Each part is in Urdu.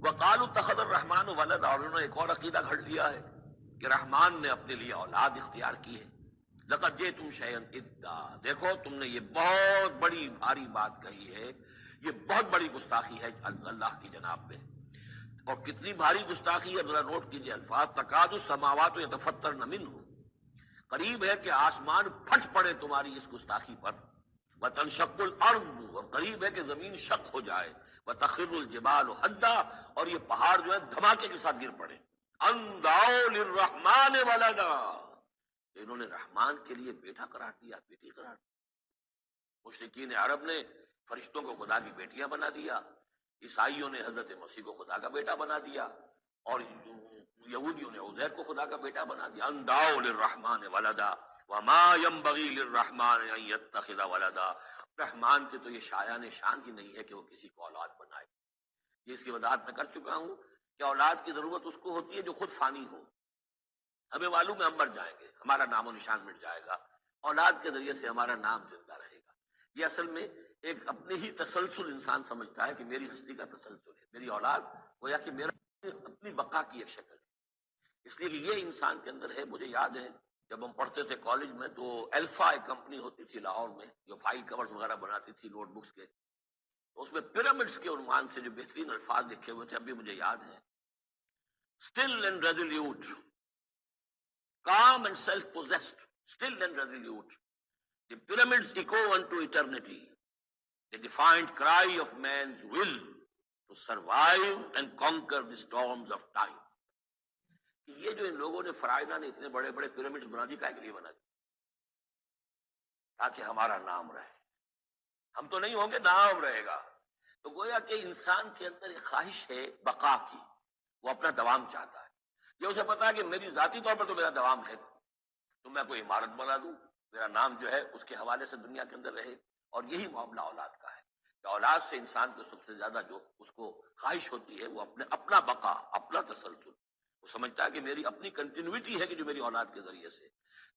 وقالوا اتخذ الرحمن ولدا، اور انہوں نے ایک اور عقیدہ گھڑ لیا ہے کہ رحمان نے اپنے لیے اولاد اختیار کی ہے. لقد جئتم شیئا ادا، دیکھو تم نے یہ بہت بڑی بھاری بات کہی ہے، یہ بہت بڑی گستاخی ہے اللہ کی جناب میں. اور کتنی بھاری گستاخی ہے ذرا نوٹ کیجئے الفاظ. تکاد السماوات یتفطرن منہ، قریب ہے کہ آسمان پھٹ پڑے تمہاری اس گستاخی پر. وتنشق الارض، اور قریب ہے کہ زمین شق ہو جائے. وتخر الجبال حدا، اور یہ پہاڑ جو ہے دھماکے کے ساتھ گر پڑے. ان دعوا للرحمن ولدا، انہوں نے رحمان کے لیے بیٹا قرار دیا، بیٹی قرار دیا. مشرکین عرب نے فرشتوں کو خدا کی بیٹیاں بنا دیا، عیسائیوں نے حضرت مسیح کو خدا کا بیٹا بنا دیا، اور یہودیوں نے عزیر کو خدا کا بیٹا بنا دیا. ان دعوا للرحمن ولدا وما ينبغي للرحمن ان يتخذ ولدا، رحمان کے تو یہ شایان شان ہی نہیں ہے کہ وہ کسی کو اولاد بنائے. یہ اس کی وضاحت میں کر چکا ہوں کہ اولاد کی ضرورت اس کو ہوتی ہے جو خود فانی ہو. ہمیں معلوم ہے ہم مر جائیں گے، ہمارا نام و نشان مٹ جائے گا، اولاد کے ذریعے سے ہمارا نام زندہ رہے گا. یہ اصل میں ایک اپنے ہی تسلسل انسان سمجھتا ہے کہ میری ہستی کا تسلسل ہے، میری اولاد گویا کہ میرا اپنی بقا کی ایک شکل ہے. اس لیے کہ یہ انسان کے اندر ہے. مجھے یاد ہے جب ہم پڑھتے تھے کالج میں تو الفا ایک کمپنی ہوتی تھی لاہور میں جو فائل کورز وغیرہ بناتی تھی نوٹ بکس کے، اس میں پیرامڈس کے عنوان سے جو بہترین الفاظ لکھے ہوئے تھے اب بھی مجھے یاد ہیں. Still and resolute, calm and self-possessed, still and resolute. The pyramids echo unto eternity, the defiant cry of man's will to survive and conquer the storms of time. یہ جو ان لوگوں نے فرائضہ نے اتنے بڑے بڑے پیرامڈز بنا دی، کائے کے لیے بنا دی؟ تاکہ ہمارا نام رہے. ہم تو نہیں ہوں گے، نام رہے گا. تو گویا کہ انسان کے اندر ایک خواہش ہے بقا کی، وہ اپنا دوام چاہتا ہے. یہ اسے پتا ہے کہ میری ذاتی طور پر تو میرا دوام ہے، تو میں کوئی عمارت بنا دوں، میرا نام جو ہے اس کے حوالے سے دنیا کے اندر رہے. اور یہی معاملہ اولاد کا ہے کہ اولاد سے انسان کو سب سے زیادہ جو اس کو خواہش ہوتی ہے وہ اپنا بقا، اپنا تسلسل. وہ سمجھتا ہے کہ میری اپنی کنٹینیوٹی ہے کہ جو میری اولاد کے ذریعے سے.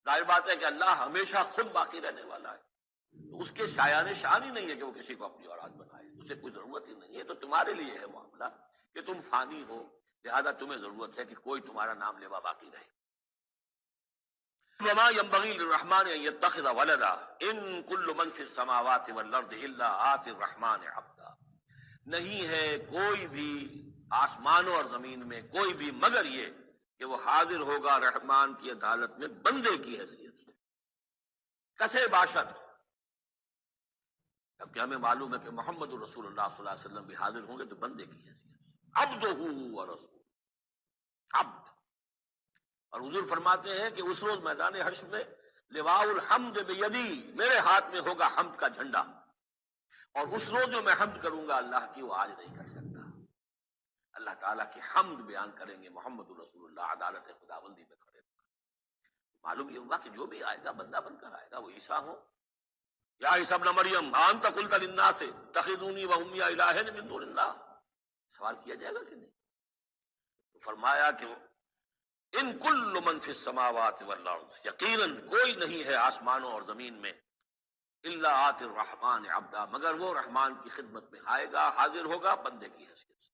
ظاہر بات ہے کہ اللہ ہمیشہ خود باقی رہنے والا ہے، تو اس کے شایان شان ہی نہیں ہے کہ وہ کسی کو اپنی اولاد بنائے. اسے کوئی ضرورت ہی نہیں ہے. تو تمہارے لیے ہے معاملہ کہ تم فانی ہو، لہذا تمہیں ضرورت ہے کہ کوئی تمہارا نام لیوا باقی رہے. وما ينبغي للرحمن ان يتخذ ولدا ان كل من في السماوات والارض الا آتي الرحمن عبدا. نہیں ہے کوئی بھی آسمانوں اور زمین میں کوئی بھی مگر یہ کہ وہ حاضر ہوگا رحمان کی عدالت میں بندے کی حیثیت سے. کسے باشد، جبکہ ہمیں معلوم ہے کہ محمد رسول اللہ صلی اللہ علیہ وسلم بھی حاضر ہوں گے تو بندے کی حیثیت سے. عبدہ ورسول، عبد. اور حضور فرماتے ہیں کہ اس روز میدان حشر میں لواء الحمد بیدی، میرے ہاتھ میں ہوگا حمد کا جھنڈا، اور اس روز جو میں حمد کروں گا اللہ کی وہ آج نہیں کر سکتا. اللہ تعالیٰ کی حمد بیان کریں گے محمد رسول اللہ عدالت خداوندی میں کھڑے. معلوم یہ ہوا کہ جو بھی آئے گا بندہ بن کر آئے گا. وہ عیسیٰ ہو یا عیسیٰ ابن مریم انت قلت للناس اتخذونی وامی الہین من دون اللہ، سوال کیا جائے گا کہ نہیں؟ تو فرمایا کہ ان کل من فی السماوات والارض، یقیناً کوئی نہیں ہے آسمانوں اور زمین میں، الا آتی الرحمن عبدا، مگر وہ رحمان کی خدمت میں آئے گا، حاضر ہوگا بندے کی حیثیت سے.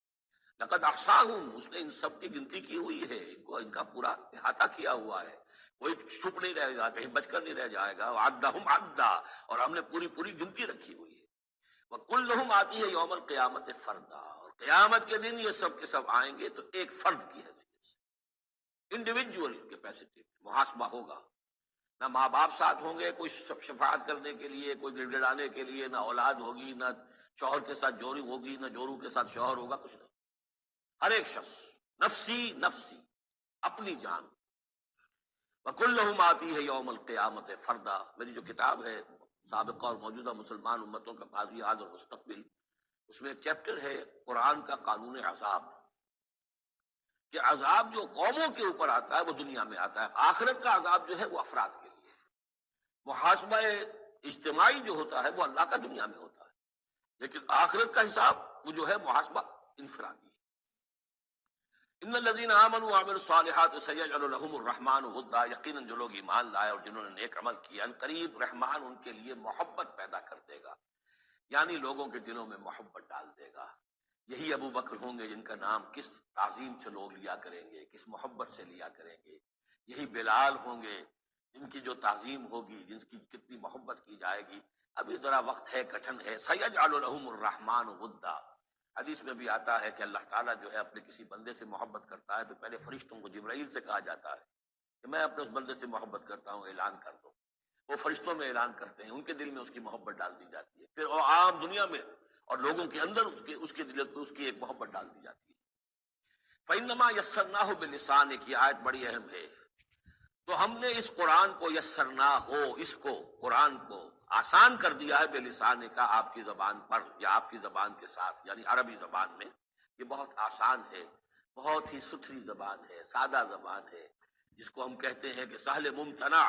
لقد احصاہم، اس نے ان سب کی گنتی کی ہوئی ہے، ان کا پورا احاطہ کیا ہوا ہے، کوئی چھپ نہیں رہے گا، کہیں بچ کر نہیں رہ جائے گا. وعدہم عدا، اور ہم نے پوری پوری گنتی رکھی ہوئی ہے. وکلہم آتی ہے یوم القیامت فردا، اور قیامت کے دن یہ سب کے سب آئیں گے تو ایک فرد کی حیثیت سے، انڈیویجول کیپیسٹی. محاسبہ ہوگا، نہ ماں باپ ساتھ ہوں گے کوئی شفاعت کرنے کے لیے، کوئی گڑ گڑانے کے لیے، نہ اولاد ہوگی، نہ شوہر کے ساتھ جوری ہوگی، نہ جورو کے ساتھ شوہر ہوگا، کچھ نہیں. ہر ایک شخص نفسی نفسی، اپنی جان. وَكُلُّهُمْ آتی ہے یوم القیامت فردا. میری جو کتاب ہے سابقہ اور موجودہ مسلمان امتوں کا ماضی آج اور مستقبل، اس میں ایک چیپٹر ہے قرآن کا قانون عذاب، کہ عذاب جو قوموں کے اوپر آتا ہے وہ دنیا میں آتا ہے. آخرت کا عذاب جو ہے وہ افراد کے لیے. محاسبہ اجتماعی جو ہوتا ہے وہ اللہ کا دنیا میں ہوتا ہے، لیکن آخرت کا حساب وہ جو ہے محاسبہ انفرادی. ان الذين امنوا وعملوا الصالحات سيجعل لهم الرحمن ودا، یقیناً جو لوگ ایمان لائے اور جنہوں نے نیک عمل کیا، ان قریب رحمان ان کے لیے محبت پیدا کر دے گا، یعنی لوگوں کے دلوں میں محبت ڈال دے گا. یہی ابو بکر ہوں گے جن کا نام کس تعظیم سے لوگ لیا کریں گے، کس محبت سے لیا کریں گے. یہی بلال ہوں گے جن کی جو تعظیم ہوگی، جن کی کتنی محبت کی جائے گی. ابھی ذرا وقت ہے، کٹھن ہے. سَيَجْعَلُ لَهُمُ الرَّحْمَٰنُ وُدًّا. حدیث میں بھی آتا ہے کہ اللہ تعالیٰ جو ہے اپنے کسی بندے سے محبت کرتا ہے تو پہلے فرشتوں کو، جبرائیل سے کہا جاتا ہے کہ میں اپنے اس بندے سے محبت کرتا ہوں، اعلان کر دو. وہ فرشتوں میں اعلان کرتے ہیں، ان کے دل میں اس کی محبت ڈال دی جاتی ہے. پھر وہ عام دنیا میں اور لوگوں کے اندر اس کے دل میں اس کی ایک محبت ڈال دی جاتی ہے. فَإِنَّمَا يَسَّرْنَاهُ بِلِسَانِكَ. یہ آیت بڑی اہم ہے. تو ہم نے اس قرآن کو یسرنا ہو، اس کو قرآن کو آسان کر دیا ہے بلسان کا، آپ کی زبان پر یا آپ کی زبان کے ساتھ، یعنی عربی زبان میں. یہ بہت آسان ہے، بہت ہی ستھری زبان ہے، سادہ زبان ہے، جس کو ہم کہتے ہیں کہ سہل ممتنع.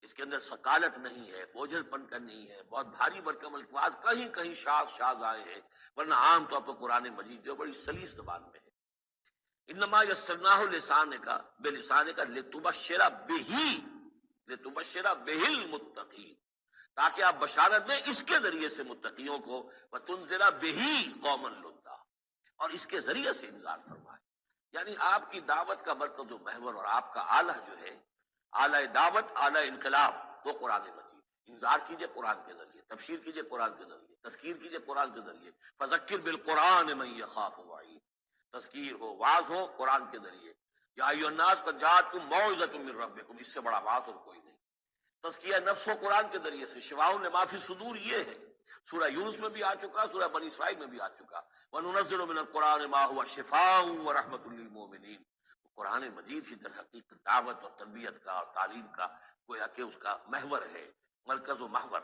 اس کے اندر ثقالت نہیں ہے، بوجھل پن کا نہیں ہے، بہت بھاری برکم الفاظ کہیں کہیں شاذ آئے ہیں، ورنہ عام طور پر قرآن مجید جو بڑی سلیس زبان میں ہے. انما یسرناہ لسانک بلسانک لتبشر بہ المتقین، تاکہ آپ بشارت دیں اس کے ذریعے سے متقیوں کو، وتنذر بہ قوما لدا، اور اس کے ذریعے سے انذار فرمائے. یعنی آپ کی دعوت کا مرکز و محور اور آپ کا آلہ جو ہے، آلہ دعوت، آلہ انقلاب، وہ قرآن مجید. انذار کیجئے قرآن کے ذریعے، تبشیر کیجئے قرآن کے ذریعے، تذکیر کیجئے قرآن کے ذریعے. فذکر بالقرآن من یخاف وعید. تذکیر ہو، واعظ ہو قرآن کے ذریعے. یا ایھا الناس قد جاءتکم موعظۃ من ربکم، اس سے بڑا واعظ اور کوئی نہیں. تزکیہ نفس و قرآن کے ذریعے سے. شفاء لما فی الصدور یہ ہے، سورہ یونس میں بھی آ چکا، سورہ بنی اسرائیل میں بھی آ چکا. وَنُنَزِّلُ مِنَ الْقُرْآنِ مَا هُوَ شِفَاءٌ وَرَحْمَةٌ لِّلْمُؤْمِنِينَ. قرآن مجید ہی در حقیقت دعوت اور تربیت کا اور تعلیم کا گویا کہ اس کا محور ہے، مرکز و محور.